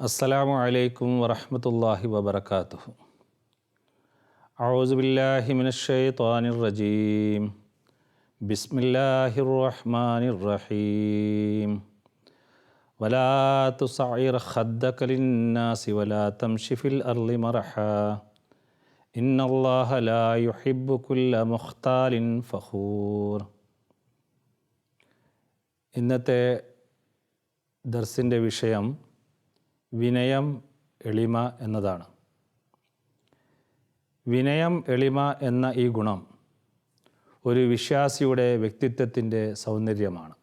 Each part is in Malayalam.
അസ്സലാമു അലൈക്കും വറഹ്മത്തുള്ളാഹി വബറകാതുഹു. അഊസു ബില്ലാഹി മിനശ് ശൈത്വാനിർ റജീം. ബിസ്മില്ലാഹിർ റഹ്മാനിർ റഹീം. വലാ തുസഇർ ഖദ്ദക ലിന്നാസി വലാ തംശി ഫിൽ അർളി മർഹാ. ഇന്നല്ലാഹ ലാ യുഹിബ്ബു കുല്ല മുഖ്താലിൻ ഫഖൂർ. ഇന്നത്തെ ദർസിൻ്റെ വിഷയം വിനയം, എളിമ എന്നതാണ്. വിനയം, എളിമ എന്ന ഈ ഗുണം ഒരു വിശ്വാസിയുടെ വ്യക്തിത്വത്തിൻ്റെ സൗന്ദര്യമാണ്.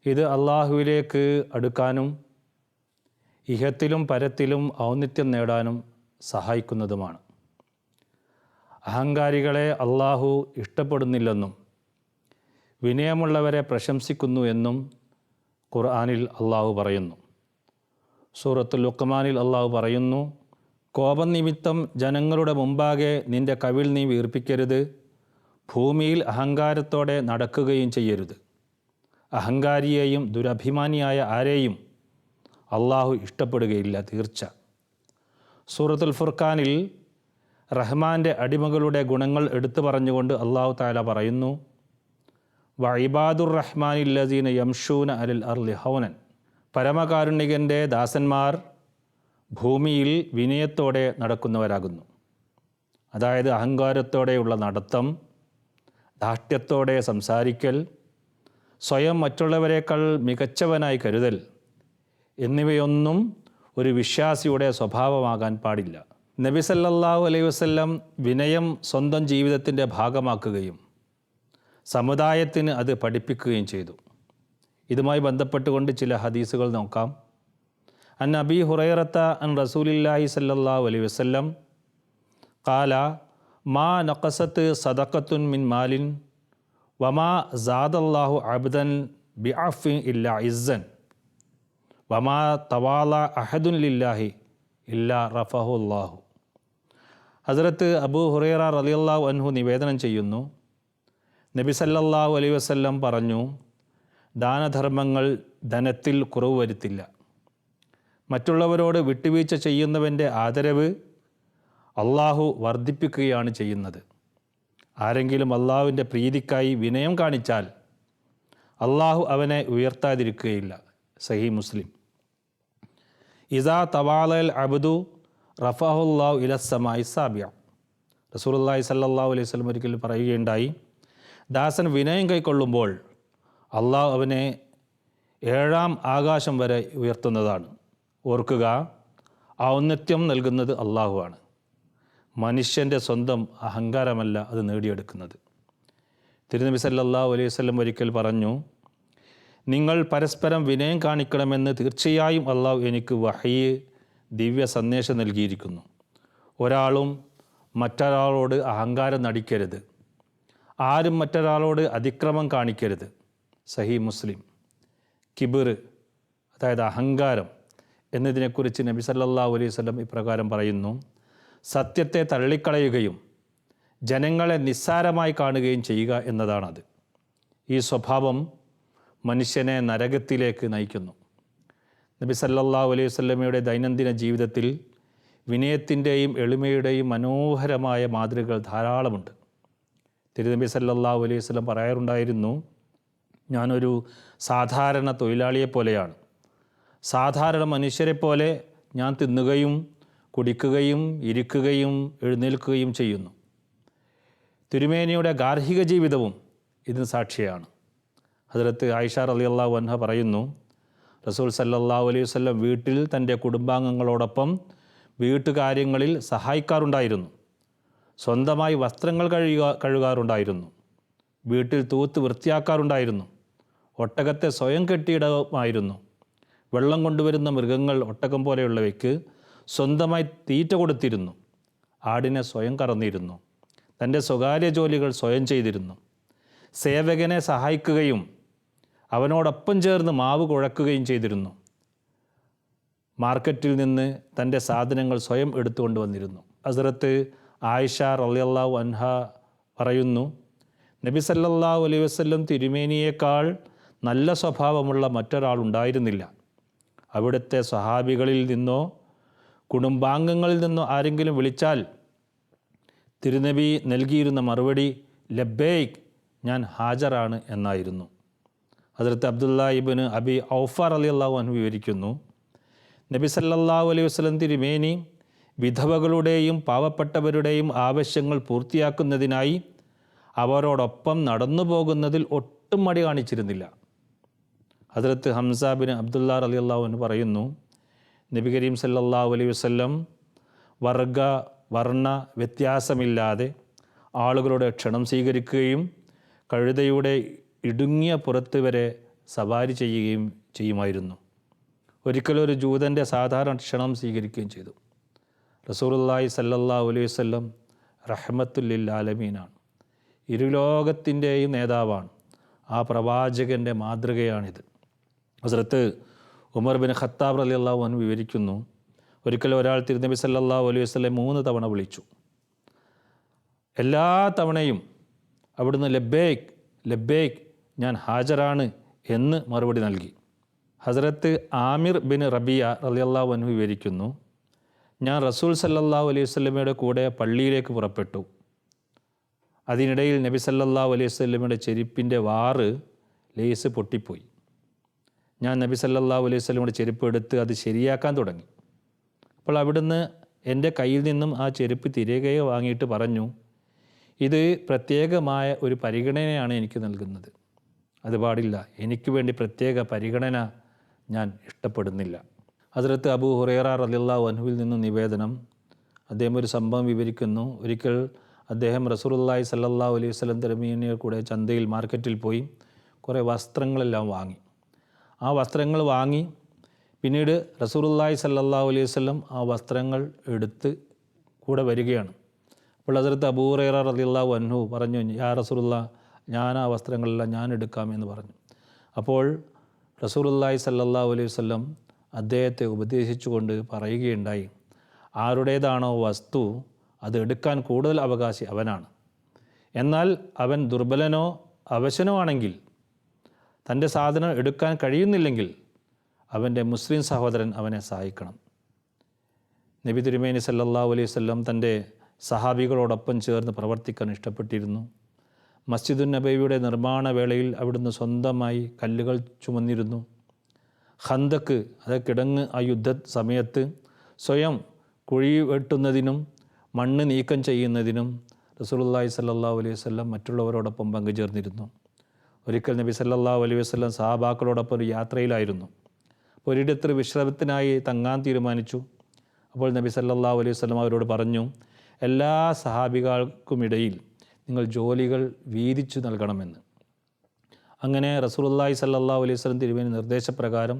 ഇത് അള്ളാഹുവിലേക്ക് അടുക്കാനും ഇഹത്തിലും പരത്തിലും ഔന്നിത്യം നേടാനും സഹായിക്കുന്നതുമാണ്. അഹങ്കാരികളെ അള്ളാഹു ഇഷ്ടപ്പെടുന്നില്ലെന്നും വിനയമുള്ളവരെ പ്രശംസിക്കുന്നു എന്നും ഖുർആനിൽ അള്ളാഹു പറയുന്നു. സൂറത്തുൽ ലുഖ്മാനിൽ അള്ളാഹു പറയുന്നു, കോപം നിമിത്തം ജനങ്ങളുടെ മുമ്പാകെ നിൻ്റെ കവിൾ നീ വീർപ്പിക്കരുത്, ഭൂമിയിൽ അഹങ്കാരത്തോടെ നടക്കുകയും ചെയ്യരുത്. അഹങ്കാരിയെയും ദുരഭിമാനിയായ ആരെയും അള്ളാഹു ഇഷ്ടപ്പെടുകയില്ല, തീർച്ച. സൂറത്തുൽ ഫുർഖാനിൽ റഹ്മാൻ്റെ അടിമകളുടെ ഗുണങ്ങൾ എടുത്തു പറഞ്ഞുകൊണ്ട് അള്ളാഹു തആല പറയുന്നു, വഇബാദുർ റഹ്മാനില്ലസീന യംശൂന അലൽ അർളി ഹൗനൻ. പരമകാരുണികൻ്റെ ദാസന്മാർ ഭൂമിയിൽ വിനയത്തോടെ നടക്കുന്നവരാകുന്നു. അതായത് അഹങ്കാരത്തോടെയുള്ള നടത്തം, ധാർഷ്ട്യത്തോടെ സംസാരിക്കൽ, സ്വയം മറ്റുള്ളവരെക്കാൾ മികച്ചവനായി കരുതൽ എന്നിവയൊന്നും ഒരു വിശ്വാസിയുടെ സ്വഭാവമാകാൻ പാടില്ല. നബി സല്ലല്ലാഹു അലൈഹി വസല്ലം വിനയം സ്വന്തം ജീവിതത്തിൻ്റെ ഭാഗമാക്കുകയും സമുദായത്തിന് അത് പഠിപ്പിക്കുകയും ചെയ്തു. ഇതുമായി ബന്ധപ്പെട്ടുകൊണ്ട് ചില ഹദീസുകൾ നോക്കാം. അൻ അബീ ഹുറൈറത്ത അൻ റസൂലില്ലാഹി സല്ലല്ലാഹു അലൈഹി വസല്ലം ഖാല മാ നഖസത്ത് സദഖത്തുൻ മിൻ മാലിൻ വമാ സാദല്ലാഹു അബ്ദൻ ബിഅഫ്വിൻ ഇല്ലാ ഇസ്സൻ വമാ തവാല അഹദുൻ ലില്ലാഹി ഇല്ലാ റഫഹുല്ലാഹു. ഹസ്രത്ത് അബൂ ഹുറൈറ റളിയല്ലാഹു അൻഹു നിവേദനം ചെയ്യുന്നു, നബി സല്ലല്ലാഹു അലൈഹി വസല്ലം പറഞ്ഞു, ദാനധർമ്മങ്ങൾ ധനത്തിൽ കുറവ് വരുത്തില്ല. മറ്റുള്ളവരോട് വിട്ടുവീഴ്ച ചെയ്യുന്നവൻ്റെ ആദരവ് അള്ളാഹു വർദ്ധിപ്പിക്കുകയാണ് ചെയ്യുന്നത്. ആരെങ്കിലും അള്ളാഹുവിൻ്റെ പ്രീതിക്കായി വിനയം കാണിച്ചാൽ അള്ളാഹു അവനെ ഉയർത്താതിരിക്കുകയില്ല. സഹീഹ് മുസ്ലിം. ഇസാ തവാലൽ അബ്ദു റഫഅഹുല്ലാഹു ഇലസ്സമാഇ സാബിഅ. റസൂലുള്ളാഹി സ്വല്ലല്ലാഹു അലൈഹി വസല്ലം ഒരിക്കൽ പറയുകയുണ്ടായി, ദാസൻ വിനയം കൈക്കൊള്ളുമ്പോൾ അള്ളാഹു അവനെ 7-ാം ആകാശം വരെ ഉയർത്തുന്നതാണ്. ഓർക്കുക, ഔന്നത്യം നൽകുന്നത് അള്ളാഹുവാണ്. മനുഷ്യൻ്റെ സ്വന്തം അഹങ്കാരമല്ല അത് നേടിയെടുക്കുന്നത്. തിരുനബി സല്ലല്ലാഹു അലൈഹി വസല്ലം ഒരിക്കൽ പറഞ്ഞു, നിങ്ങൾ പരസ്പരം വിനയം കാണിക്കണമെന്ന് തീർച്ചയായും അള്ളാഹു എനിക്ക് വഹയ്യ് ദിവ്യ സന്ദേശം നൽകിയിരിക്കുന്നു. ഒരാളും മറ്റൊരാളോട് അഹങ്കാരം നടിക്കരുത്, ആരും മറ്റൊരാളോട് അതിക്രമം കാണിക്കരുത്. സഹീഹ് മുസ്ലിം. കിബിർ, അതായത് അഹങ്കാരം എന്നതിനെക്കുറിച്ച് നബി സല്ലല്ലാഹു അലൈഹി വസല്ലം ഇപ്രകാരം പറയുന്നു, സത്യത്തെ തള്ളിക്കളയുകയും ജനങ്ങളെ നിസ്സാരമായി കാണുകയും ചെയ്യുക എന്നതാണത്. ഈ സ്വഭാവം മനുഷ്യനെ നരകത്തിലേക്ക് നയിക്കുന്നു. നബി സല്ലല്ലാഹു അലൈഹി വസല്ലമയുടെ ദൈനംദിന ജീവിതത്തിൽ വിനയത്തിൻ്റെയും എളിമയുടെയും മനോഹരമായ മാതൃകകൾ ധാരാളമുണ്ട്. തിരുനബി സല്ലല്ലാഹു അലൈഹി വസല്ലം പറയാറുണ്ടായിരുന്നു, ഞാനൊരു സാധാരണ തൊഴിലാളിയെപ്പോലെയാണ്. സാധാരണ മനുഷ്യരെപ്പോലെ ഞാൻ തിന്നുകയും കുടിക്കുകയും ഇരിക്കുകയും എഴുന്നേൽക്കുകയും ചെയ്യുന്നു. തിരുമേനിയുടെ ഗാർഹിക ജീവിതവും ഇതിന് സാക്ഷിയാണ്. ഹദ്റത്ത് ആയിഷ റളിയല്ലാഹു അൻഹ പറയുന്നു, റസൂൽ സല്ലല്ലാഹു അലൈഹി വസല്ലം വീട്ടിൽ തൻ്റെ കുടുംബാംഗങ്ങളോടൊപ്പം വീട്ടുകാര്യങ്ങളിൽ സഹായിക്കാറുണ്ടായിരുന്നു. സ്വന്തമായി വസ്ത്രങ്ങൾ കഴുകാറുണ്ടായിരുന്നു. വീട്ടിൽ തൂത്ത് വൃത്തിയാക്കാറുണ്ടായിരുന്നു. ഒട്ടകത്തെ സ്വയം കെട്ടിയിടുമായിരുന്നു. വെള്ളം കൊണ്ടുവരുന്ന മൃഗങ്ങൾ, ഒട്ടകം പോലെയുള്ളവയ്ക്ക് സ്വന്തമായി തീറ്റ കൊടുത്തിരുന്നു. ആടിനെ സ്വയം കറന്നിരുന്നു. തൻ്റെ സ്വകാര്യ ജോലികൾ സ്വയം ചെയ്തിരുന്നു. സേവകനെ സഹായിക്കുകയും അവനോടൊപ്പം ചേർന്ന് മാവ് കുഴക്കുകയും ചെയ്തിരുന്നു. മാർക്കറ്റിൽ നിന്ന് തൻ്റെ സാധനങ്ങൾ സ്വയം എടുത്തുകൊണ്ട് വന്നിരുന്നു. ഹസ്രത്ത് ആയിഷ റളിയല്ലാഹു അൻഹ പറയുന്നു, നബി സല്ലല്ലാഹു അലൈഹി വസല്ലം തിരുമേനിയേക്കാൾ നല്ല സ്വഭാവമുള്ള മറ്റൊരാളുണ്ടായിരുന്നില്ല. അവിടുത്തെ സ്വഹാബികളിൽ നിന്നോ കുടുംബാംഗങ്ങളിൽ നിന്നോ ആരെങ്കിലും വിളിച്ചാൽ തിരുനബി നൽകിയിരുന്ന മറുപടി ലബ്ബൈക്, ഞാൻ ഹാജറാണ് എന്നായിരുന്നു. ഹദ്റത്ത് അബ്ദുല്ല ഇബ്നു അബി ഔഫ റളിയല്ലാഹു അൻഹു വിവരിക്കുന്നു, നബി സല്ലല്ലാഹു അലൈഹി വസല്ലം തിരുമേനി വിധവകളുടെയും പാവപ്പെട്ടവരുടെയും ആവശ്യങ്ങൾ പൂർത്തിയാക്കുന്നതിനായി അവരോടൊപ്പം നടന്നു പോകുന്നതിൽ ഒട്ടും മടി കാണിച്ചിരുന്നില്ല. ഹദ്റത്ത് ഹംസ ബിൻ അബ്ദുല്ല റളിയല്ലാഹു അൻഹു പറയുന്നു, നബി കരീം സല്ലല്ലാഹു അലൈഹി വസല്ലം വർണ്ണ വ്യത്യാസമില്ലാതെ ആളുകളുടെ ക്ഷണം സ്വീകരിക്കുകയും കഴുതയുടെ ഇടുങ്ങിയ പുറത്ത് വരെ സവാരി ചെയ്യുകയും ചെയ്യുമായിരുന്നു. ഒരിക്കലൊരു ജൂതൻ്റെ സാധാരണ ക്ഷണം സ്വീകരിക്കുകയും ചെയ്തു. റസൂലുള്ളാഹി സല്ലല്ലാഹു അലൈഹി വസല്ലം റഹ്മത്തുൽ ലിൽ ആലമീനാണ്, ഇരുലോകത്തിൻ്റെയും നേതാവാണ്. ആ പ്രവാചകൻ്റെ മാതൃകയാണിത്. ഹസ്രത്ത് ഉമർ ബിൻ ഖത്താബ് റളിയല്ലാഹു അൻഹു വിവരിക്കുന്നു, ഒരിക്കൽ ഒരാൾ തിരുനബി സല്ലല്ലാഹു അലൈഹി വസല്ലം 3 തവണ വിളിച്ചു. എല്ലാ തവണയും അവിടുന്ന് ലബ്ബൈക് ലബ്ബൈക്, ഞാൻ ഹാജറാണ് എന്ന് മറുപടി നൽകി. ഹസ്രത്ത് ആമിർ ബിൻ റബിയ റളിയല്ലാഹു അൻഹു വിവരിക്കുന്നു, ഞാൻ റസൂൽ സല്ലല്ലാഹു അലൈഹി വസല്ലമയുടെ കൂടെ പള്ളിയിലേക്ക് പുറപ്പെട്ടു. അതിനിടയിൽ നബി സല്ലല്ലാഹു അലൈഹി വസല്ലമയുടെ ചെരുപ്പിൻ്റെ വാറ് ലേസ് പൊട്ടിപ്പോയി. ഞാൻ നബി സല്ലല്ലാഹു അലൈഹി വസല്ലമയുടെ ചെരുപ്പ് എടുത്ത് അത് ശരിയാക്കാൻ തുടങ്ങി. അപ്പോൾ അവിടുന്ന് എൻ്റെ കയ്യിൽ നിന്നും ആ ചെരുപ്പ് തിരികെ വാങ്ങിയിട്ട് പറഞ്ഞു, ഇത് പ്രത്യേകമായ ഒരു പരിഗണനയാണ് എനിക്ക് നൽകുന്നത്. അത് പാടില്ല, എനിക്ക് വേണ്ടി പ്രത്യേക പരിഗണന ഞാൻ ഇഷ്ടപ്പെടുന്നില്ല. ഹദ്റത്ത് അബൂ ഹുറൈറ റളിയല്ലാഹു അൻഹുവിൽ നിന്നും നിവേദനം, അദ്ദേഹം ഒരു സംഭവം വിവരിക്കുന്നു. ഒരിക്കൽ അദ്ദേഹം റസൂലുള്ളാഹി സല്ലല്ലാഹു അലൈഹി വസല്ലം തിരുമേനിയുടെ കൂടെ ചന്തയിൽ മാർക്കറ്റിൽ പോയി കുറേ വസ്ത്രങ്ങളെല്ലാം വാങ്ങി. ആ വസ്ത്രങ്ങൾ വാങ്ങി പിന്നീട് റസൂലുള്ളാഹി സല്ലല്ലാഹു അലൈഹി വസല്ലം ആ വസ്ത്രങ്ങൾ എടുത്ത് കൂടെ വരികയാണ്. അപ്പോൾ ഹദ്റത്ത് അബൂ ഹുറൈറ റളിയല്ലാഹു അൻഹു പറഞ്ഞു, യാ റസൂലുള്ളാഹ്, ഞാൻ ആ വസ്ത്രങ്ങളെല്ലാം ഞാൻ എടുക്കാമെന്ന് പറഞ്ഞു. അപ്പോൾ റസൂലുള്ളാഹി സല്ലല്ലാഹു അലൈഹി വസല്ലം അദ്ദേഹത്തെ ഉപദേശിച്ചുകൊണ്ട് പറയുകയുണ്ടായി, ആരുടേതാണോ വസ്തു അത് എടുക്കാൻ കൂടുതൽ അവകാശി അവനാണ്. എന്നാൽ അവൻ ദുർബലനോ അവശനോ ആണെങ്കിൽ, തൻ്റെ സാധനം എടുക്കാൻ കഴിയുന്നില്ലെങ്കിൽ അവൻ്റെ മുസ്ലിം സഹോദരൻ അവനെ സഹായിക്കണം. നബി തിരുമേനി സല്ലല്ലാഹു അലൈഹി വസല്ലം തൻ്റെ സഹാബികളോടൊപ്പം ചേർന്ന് പ്രവർത്തിക്കാൻ ഇഷ്ടപ്പെട്ടിരുന്നു. മസ്ജിദുൻ നബവിയുടെ നിർമ്മാണ വേളയിൽ അവിടുന്ന് സ്വന്തമായി കല്ലുകൾ ചുമന്നിരുന്നു. ഖന്തക്ക്, അത് കിടങ്ങ്, ആ യുദ്ധ സമയത്ത് സ്വയം കുഴി വെട്ടുന്നതിനും മണ്ണ് നീക്കം ചെയ്യുന്നതിനും റസൂലുള്ളാഹി സല്ലല്ലാഹു അലൈഹി വസല്ലം മറ്റുള്ളവരോടൊപ്പം പങ്കുചേർന്നിരുന്നു. ഒരിക്കൽ നബി സല്ലല്ലാഹു അലൈഹി വസല്ലം സഹാബാക്കളോടൊപ്പം ഒരു യാത്രയിലായിരുന്നു. ഒരിടത്ത് വിശ്രമത്തിനായി തങ്ങാൻ തീരുമാനിച്ചു. അപ്പോൾ നബി സല്ലല്ലാഹു അലൈഹി വസല്ലം അവരോട് പറഞ്ഞു, എല്ലാ സഹാബികൾക്കുമിടയിൽ നിങ്ങൾ ജോലികൾ വീതിച്ചു നൽകണമെന്ന്. അങ്ങനെ റസൂലുള്ളാഹി സല്ലല്ലാഹു അലൈഹി വസല്ലം തിരുമേനി നിർദ്ദേശപ്രകാരം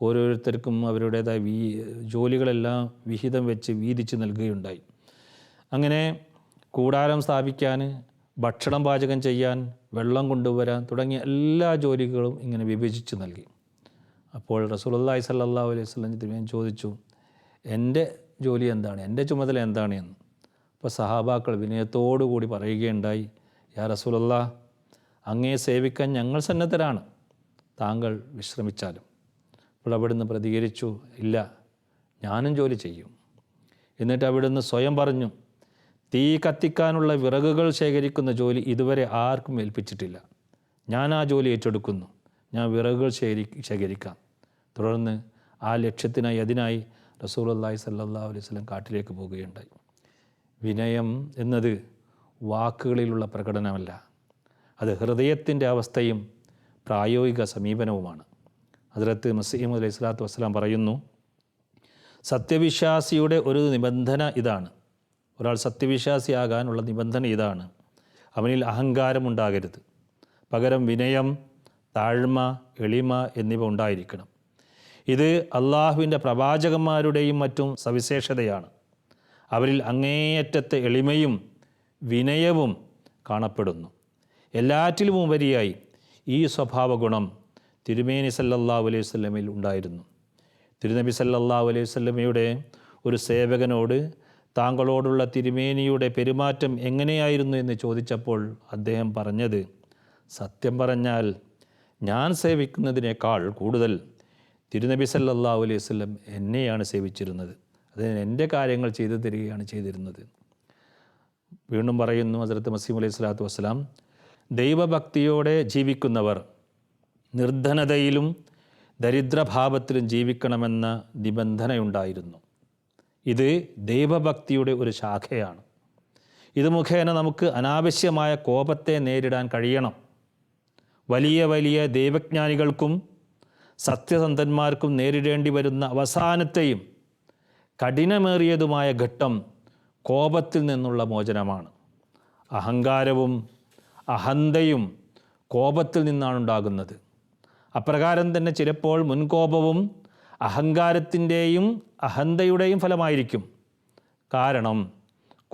ഓരോരുത്തർക്കും അവരുടേതായ ജോലികളെല്ലാം വിഹിതം വെച്ച് വീതിച്ച് നൽകുകയുണ്ടായി. അങ്ങനെ കൂടാരം സ്ഥാപിക്കാൻ, ഭക്ഷണം പാചകം ചെയ്യാൻ, വെള്ളം കൊണ്ടുവരാൻ തുടങ്ങിയ എല്ലാ ജോലികളും ഇങ്ങനെ വിഭജിച്ച് നൽകി. അപ്പോൾ റസൂലുള്ളാഹി സല്ലല്ലാഹു അലൈഹി വസല്ലം തിരുമേനി ചോദിച്ചു, എൻ്റെ ജോലി എന്താണ്, എൻ്റെ ചുമതല എന്താണ് എന്ന്. അപ്പോൾ സഹാബാക്കൾ വിനയത്തോടു കൂടി പറയുകയുണ്ടായി, യാ റസൂലല്ലാഹ്, അങ്ങയെ സേവിക്കാൻ ഞങ്ങൾ സന്നദ്ധരാണ്, താങ്കൾ വിശ്രമിച്ചാലും. അപ്പോൾ അവിടുന്ന് പ്രതികരിച്ചു, ഇല്ല, ഞാനും ജോലി ചെയ്യും. എന്നിട്ട് അവിടുന്ന് സ്വയം പറഞ്ഞു, തീ കത്തിക്കാനുള്ള വിറകുകൾ ശേഖരിക്കുന്ന ജോലി ഇതുവരെ ആർക്കും ഏൽപ്പിച്ചിട്ടില്ല. ഞാൻ ആ ജോലി ഏറ്റെടുക്കുന്നു, ഞാൻ വിറകുകൾ ശേഖരിക്കാം. തുടർന്ന് ആ ലക്ഷ്യത്തിനായി അതിനായി റസൂലുള്ളാഹി സല്ലല്ലാഹു അലൈഹി വസല്ലം കാട്ടിലേക്ക് പോവുകയുണ്ടായി. വിനയം എന്നത് വാക്കുകളിലുള്ള പ്രകടനമല്ല, അത് ഹൃദയത്തിൻ്റെ അവസ്ഥയും പ്രായോഗിക സമീപനവുമാണ്. ഹദ്റത്ത് മസീഹ് മൗഊദ് അലൈഹി സ്വലാത്തു വസ്സലാം പറയുന്നു, സത്യവിശ്വാസിയുടെ ഒരു നിബന്ധന ഇതാണ്, ഒരാൾ സത്യവിശ്വാസിയാകാനുള്ള നിബന്ധന ഇതാണ്, അവനിൽ അഹങ്കാരമുണ്ടാകരുത്, പകരം വിനയം, താഴ്മ, എളിമ എന്നിവ ഉണ്ടായിരിക്കണം. ഇത് അള്ളാഹുവിൻ്റെ പ്രവാചകന്മാരുടെയും മറ്റും സവിശേഷതയാണ്. അവരിൽ അങ്ങേയറ്റത്തെ എളിമയും വിനയവും കാണപ്പെടുന്നു. എല്ലാറ്റിലും ഉപരിയായി ഈ സ്വഭാവ ഗുണം തിരുമേനി സല്ലല്ലാഹു അലൈഹി വസല്ലമയിൽ ഉണ്ടായിരുന്നു. തിരുനബി സല്ലല്ലാഹു അലൈഹി വസല്ലമയുടെ ഒരു സേവകനോട് താങ്കളോടുള്ള തിരുമേനിയുടെ പെരുമാറ്റം എങ്ങനെയായിരുന്നു എന്ന് ചോദിച്ചപ്പോൾ അദ്ദേഹം പറഞ്ഞത്, സത്യം പറഞ്ഞാൽ ഞാൻ സേവിക്കുന്നതിനേക്കാൾ കൂടുതൽ തിരുനബി സല്ലല്ലാഹു അലൈഹി വസല്ലം എന്നെയാണ് സേവിച്ചിരുന്നത്, അതിന് എൻ്റെ കാര്യങ്ങൾ ചെയ്തു തരികയാണ് ചെയ്തിരുന്നത്. വീണ്ടും പറയുന്നു ഹസ്രത്ത് മസീഹ് അലൈഹി സ്വലാത്തു വസ്സലാം, ദൈവഭക്തിയോടെ ജീവിക്കുന്നവർ നിർധനതയിലും ദരിദ്രഭാവത്തിലും ജീവിക്കണമെന്ന നിബന്ധനയുണ്ടായിരുന്നു. ഇത് ദൈവഭക്തിയുടെ ഒരു ശാഖയാണ്. ഇത് മുഖേന നമുക്ക് അനാവശ്യമായ കോപത്തെ നേരിടാൻ കഴിയണം. വലിയ വലിയ ദൈവജ്ഞാനികൾക്കും സത്യസന്ധന്മാർക്കും നേരിടേണ്ടി വരുന്ന അവസാനത്തെയും കഠിനമേറിയതുമായ ഘട്ടം കോപത്തിൽ നിന്നുള്ള മോചനമാണ്. അഹങ്കാരവും അഹന്തയും കോപത്തിൽ നിന്നാണ് ഉണ്ടാകുന്നത്. അപ്രകാരം തന്നെ ചിലപ്പോൾ മുൻകോപവും അഹങ്കാരത്തിൻ്റെയും അഹന്തയുടെയും ഫലമായിരിക്കും. കാരണം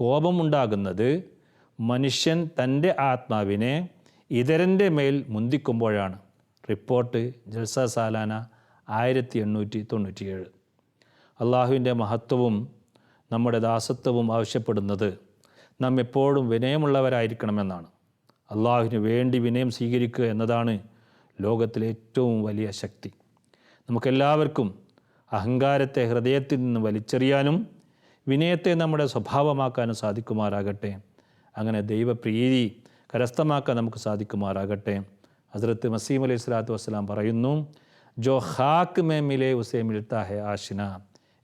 കോപമുണ്ടാകുന്നത് മനുഷ്യൻ തൻ്റെ ആത്മാവിനെ ഇതരൻ്റെ മേൽ മുന്തിക്കുമ്പോഴാണ്. റിപ്പോർട്ട് ജൽസ സാലാന 1897. അള്ളാഹുവിൻ്റെ മഹത്വവും നമ്മുടെ ദാസത്വവും ആവശ്യപ്പെടുന്നത് നാം എപ്പോഴും വിനയമുള്ളവരായിരിക്കണമെന്നാണ്. അള്ളാഹുവിന് വേണ്ടി വിനയം സ്വീകരിക്കുക എന്നതാണ് ലോകത്തിലെ ഏറ്റവും വലിയ ശക്തി. നമുക്കെല്ലാവർക്കും അഹങ്കാരത്തെ ഹൃദയത്തിൽ നിന്ന് വലിച്ചെറിയാനും വിനയത്തെ നമ്മുടെ സ്വഭാവമാക്കാനും സാധിക്കുമാറാകട്ടെ. അങ്ങനെ ദൈവപ്രീതി കരസ്ഥമാക്കാൻ നമുക്ക് സാധിക്കുമാറാകട്ടെ. ഹസ്രത്ത് മസീഹ് അലൈഹി സ്വലാത്തു വസ്സലാം പറയുന്നു, ജോ ഖാക്ക് മേ മിലേ ഉസേ മിൽത്താ ഹെ ആശിന,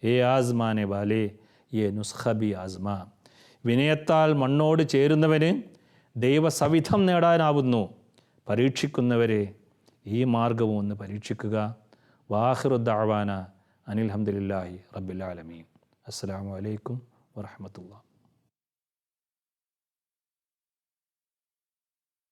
ഏ ആസ്മാനെ വാലേ യേ നുസ്ഖ ബി ആസ്മാ. വിനയത്താൽ മണ്ണോട് ചേരുന്നവന് ദൈവസവിധം നേടാനാവുന്നു. പരീക്ഷിക്കുന്നവരെ ഈ മാർഗവും ഒന്ന് പരീക്ഷിക്കുക. വാഹിറു ദഅവാന അനിൽ ഹംദുലില്ലാഹി റബ്ബിൽ ആലമീൻ. അസ്സലാമു അലൈക്കും വറഹ്മത്തുള്ളാഹി.